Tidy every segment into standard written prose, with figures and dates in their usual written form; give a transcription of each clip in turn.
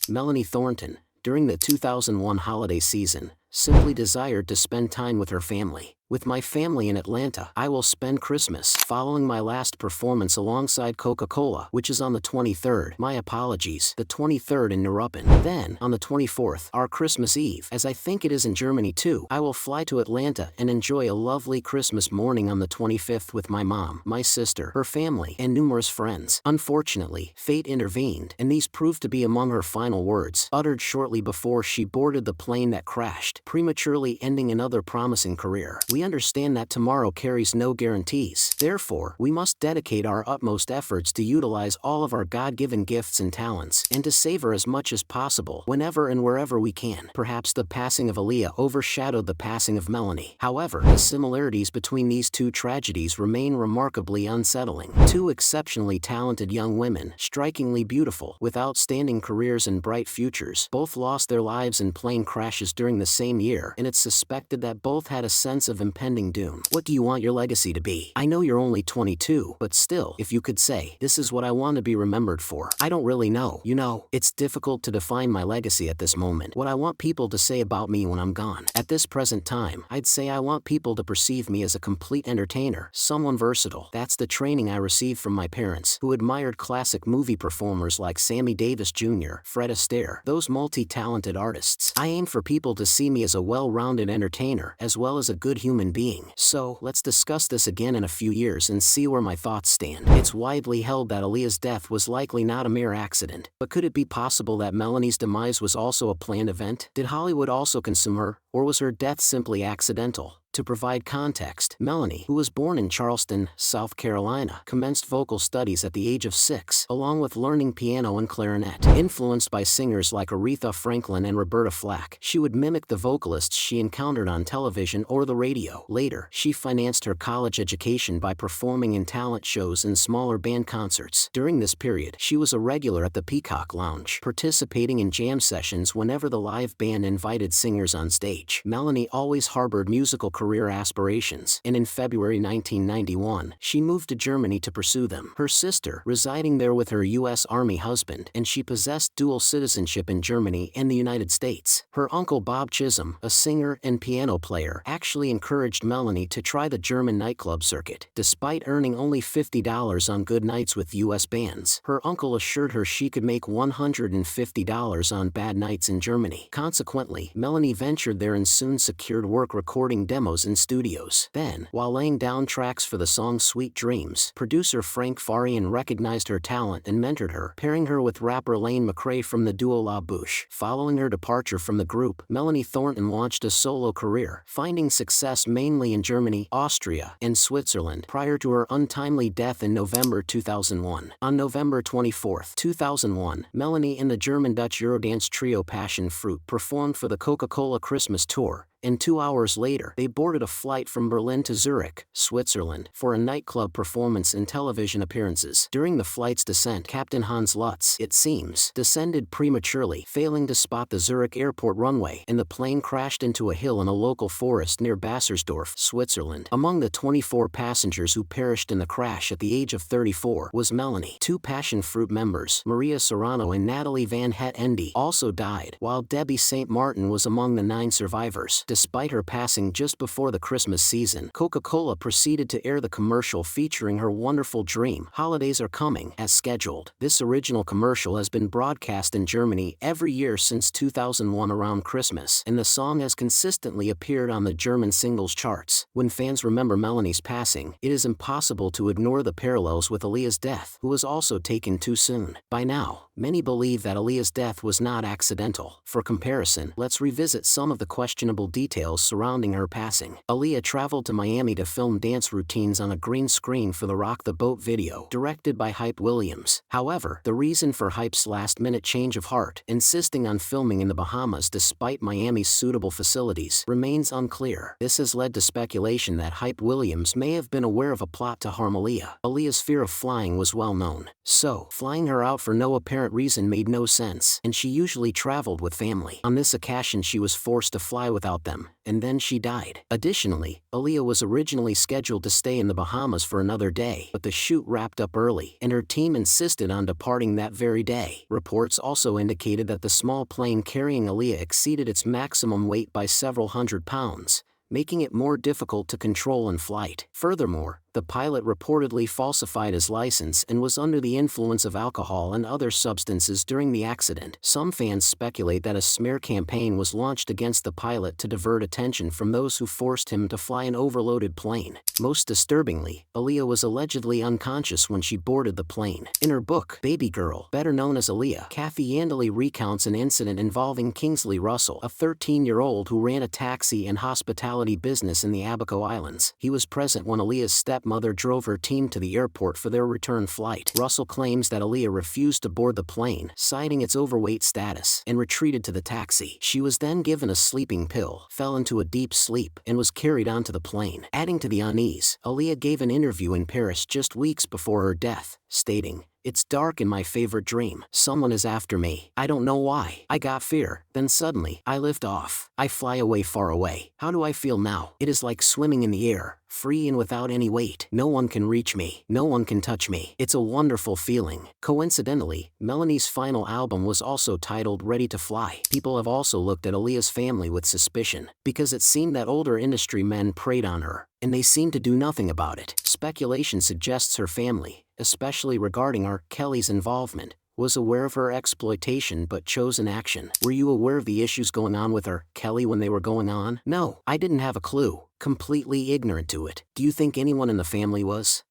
Melanie Thornton, during the 2001 holiday season, simply desired to spend time with her family. With my family in Atlanta, I will spend Christmas. Following my last performance alongside Coca-Cola, which is on the 23rd, my apologies, the 23rd in Neuruppin. Then, on the 24th, our Christmas Eve, as I think it is in Germany too, I will fly to Atlanta and enjoy a lovely Christmas morning on the 25th with my mom, my sister, her family, and numerous friends. Unfortunately, fate intervened, and these proved to be among her final words, uttered shortly before she boarded the plane that crashed, prematurely ending another promising career. We understand that tomorrow carries no guarantees. Therefore, we must dedicate our utmost efforts to utilize all of our God-given gifts and talents, and to savor as much as possible whenever and wherever we can. Perhaps the passing of Aaliyah overshadowed the passing of Melanie. However, the similarities between these two tragedies remain remarkably unsettling. Two exceptionally talented young women, strikingly beautiful, with outstanding careers and bright futures, both lost their lives in plane crashes during the same year, and it's suspected that both had a sense of impending doom. What do you want your legacy to be? I know you're only 22, but still, if you could say, this is what I want to be remembered for. I don't really know. You know, it's difficult to define my legacy at this moment. What I want people to say about me when I'm gone. At this present time, I'd say I want people to perceive me as a complete entertainer, someone versatile. That's the training I received from my parents, who admired classic movie performers like Sammy Davis Jr., Fred Astaire, those multi-talented artists. I aim for people to see me as a well-rounded entertainer, as well as a good human being. So, let's discuss this again in a few years and see where my thoughts stand. It's widely held that Aaliyah's death was likely not a mere accident, but could it be possible that Melanie's demise was also a planned event? Did Hollywood also consume her, or was her death simply accidental? To provide context, Melanie, who was born in Charleston, South Carolina, commenced vocal studies at the age of 6, along with learning piano and clarinet. Influenced by singers like Aretha Franklin and Roberta Flack, she would mimic the vocalists she encountered on television or the radio. Later, she financed her college education by performing in talent shows and smaller band concerts. During this period, she was a regular at the Peacock Lounge, participating in jam sessions whenever the live band invited singers on stage. Melanie always harbored musical career aspirations, and in February 1991, she moved to Germany to pursue them. Her sister, residing there with her U.S. Army husband, and she possessed dual citizenship in Germany and the United States. Her uncle Bob Chisholm, a singer and piano player, actually encouraged Melanie to try the German nightclub circuit. Despite earning only $50 on good nights with U.S. bands, her uncle assured her she could make $150 on bad nights in Germany. Consequently, Melanie ventured there and soon secured work recording demos in studios. Then, while laying down tracks for the song Sweet Dreams, producer Frank Farian recognized her talent and mentored her, pairing her with rapper Lane McRae from the duo La Bouche. Following her departure from the group, Melanie Thornton launched a solo career, finding success mainly in Germany, Austria, and Switzerland, prior to her untimely death in November 2001. On November 24, 2001, Melanie and the German-Dutch Eurodance trio Passion Fruit performed for the Coca-Cola Christmas Tour, and 2 hours later, they boarded a flight from Berlin to Zurich, Switzerland, for a nightclub performance and television appearances. During the flight's descent, Captain Hans Lutz, it seems, descended prematurely, failing to spot the Zurich airport runway, and the plane crashed into a hill in a local forest near Bassersdorf, Switzerland. Among the 24 passengers who perished in the crash at the age of 34 was Melanie. 2 Passion Fruit members, Maria Serrano and Natalie Van Het Endy, also died, while Debbie St. Martin was among the 9 survivors. Despite her passing just before the Christmas season, Coca-Cola proceeded to air the commercial featuring her wonderful dream, "Holidays Are Coming," as scheduled. This original commercial has been broadcast in Germany every year since 2001 around Christmas, and the song has consistently appeared on the German singles charts. When fans remember Melanie's passing, it is impossible to ignore the parallels with Aaliyah's death, who was also taken too soon. By now, many believe that Aaliyah's death was not accidental. For comparison, let's revisit some of the questionable details surrounding her passing. Aaliyah traveled to Miami to film dance routines on a green screen for the Rock the Boat video, directed by Hype Williams. However, the reason for Hype's last-minute change of heart, insisting on filming in the Bahamas despite Miami's suitable facilities, remains unclear. This has led to speculation that Hype Williams may have been aware of a plot to harm Aaliyah. Aaliyah's fear of flying was well known, so flying her out for no apparent reason made no sense, and she usually traveled with family. On this occasion she was forced to fly without them. them, and then she died. Additionally, Aaliyah was originally scheduled to stay in the Bahamas for another day, but the shoot wrapped up early, and her team insisted on departing that very day. Reports also indicated that the small plane carrying Aaliyah exceeded its maximum weight by several hundred pounds, making it more difficult to control in flight. Furthermore, the pilot reportedly falsified his license and was under the influence of alcohol and other substances during the accident. Some fans speculate that a smear campaign was launched against the pilot to divert attention from those who forced him to fly an overloaded plane. Most disturbingly, Aaliyah was allegedly unconscious when she boarded the plane. In her book, Baby Girl, better known as Aaliyah, Kathy Yandele recounts an incident involving Kingsley Russell, a 13-year-old who ran a taxi and hospitality business in the Abaco Islands. He was present when Aaliyah's stepmother drove her team to the airport for their return flight. Russell claims that Aaliyah refused to board the plane, citing its overweight status, and retreated to the taxi. She was then given a sleeping pill, fell into a deep sleep, and was carried onto the plane. Adding to the unease, Aaliyah gave an interview in Paris just weeks before her death, stating, "It's dark in my favorite dream. Someone is after me. I don't know why. I got fear. Then suddenly, I lift off. I fly away, far away. How do I feel now? It is like swimming in the air, free and without any weight. No one can reach me. No one can touch me. It's a wonderful feeling." Coincidentally, Melanie's final album was also titled Ready to Fly. People have also looked at Aaliyah's family with suspicion, because it seemed that older industry men preyed on her, and they seemed to do nothing about it. Speculation suggests her family, especially regarding R. Kelly's involvement, was aware of her exploitation but chose inaction. Were you aware of the issues going on with R. Kelly when they were going on? No, I didn't have a clue. Completely ignorant to it. Do you think anyone in the family was?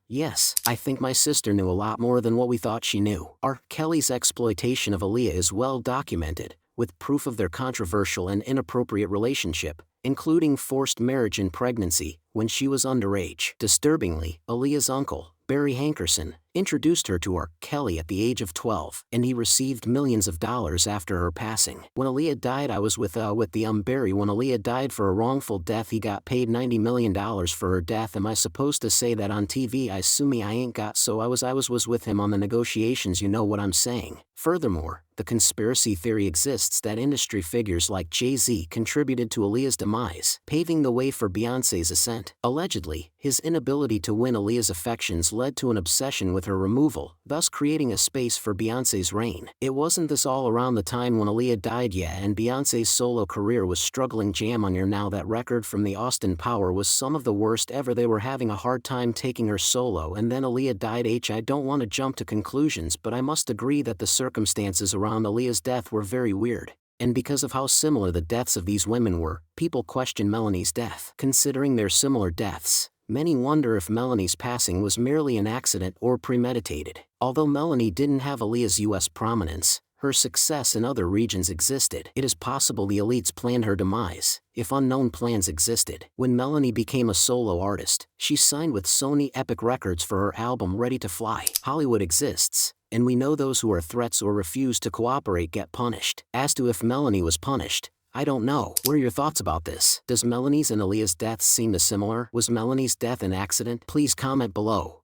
Yes. I think my sister knew a lot more than what we thought she knew. R. Kelly's exploitation of Aaliyah is well documented, with proof of their controversial and inappropriate relationship, including forced marriage and pregnancy, when she was underage. Disturbingly, Aaliyah's uncle, Barry Hankerson, introduced her to R. Kelly at the age of 12, and he received millions of dollars after her passing. When Aaliyah died, I was with Barry. When Aaliyah died for a wrongful death, he got paid $90 million for her death. Am I supposed to say that on TV? I assume I ain't got, so I was with him on the negotiations, you know what I'm saying. Furthermore, the conspiracy theory exists that industry figures like Jay-Z contributed to Aaliyah's demise, paving the way for Beyoncé's ascent. Allegedly, his inability to win Aaliyah's affections led to an obsession with her removal, thus creating a space for Beyoncé's reign. It wasn't this all around the time when Aaliyah died, and Beyoncé's solo career was struggling. Jam on Your Now. That record from the Austin Power was some of the worst ever. They were having a hard time taking her solo, and then Aaliyah died. I don't want to jump to conclusions, but I must agree that the circumstances around Aaliyah's death were very weird. And because of how similar the deaths of these women were, people question Melanie's death. Considering their similar deaths, many wonder if Melanie's passing was merely an accident or premeditated. Although Melanie didn't have Aaliyah's U.S. prominence, her success in other regions existed. It is possible the elites planned her demise, if unknown plans existed. When Melanie became a solo artist, she signed with Sony Epic Records for her album Ready to Fly. Hollywood exists, and we know those who are threats or refuse to cooperate get punished. As to if Melanie was punished, I don't know. What are your thoughts about this? Does Melanie's and Aaliyah's deaths seem similar? Was Melanie's death an accident? Please comment below.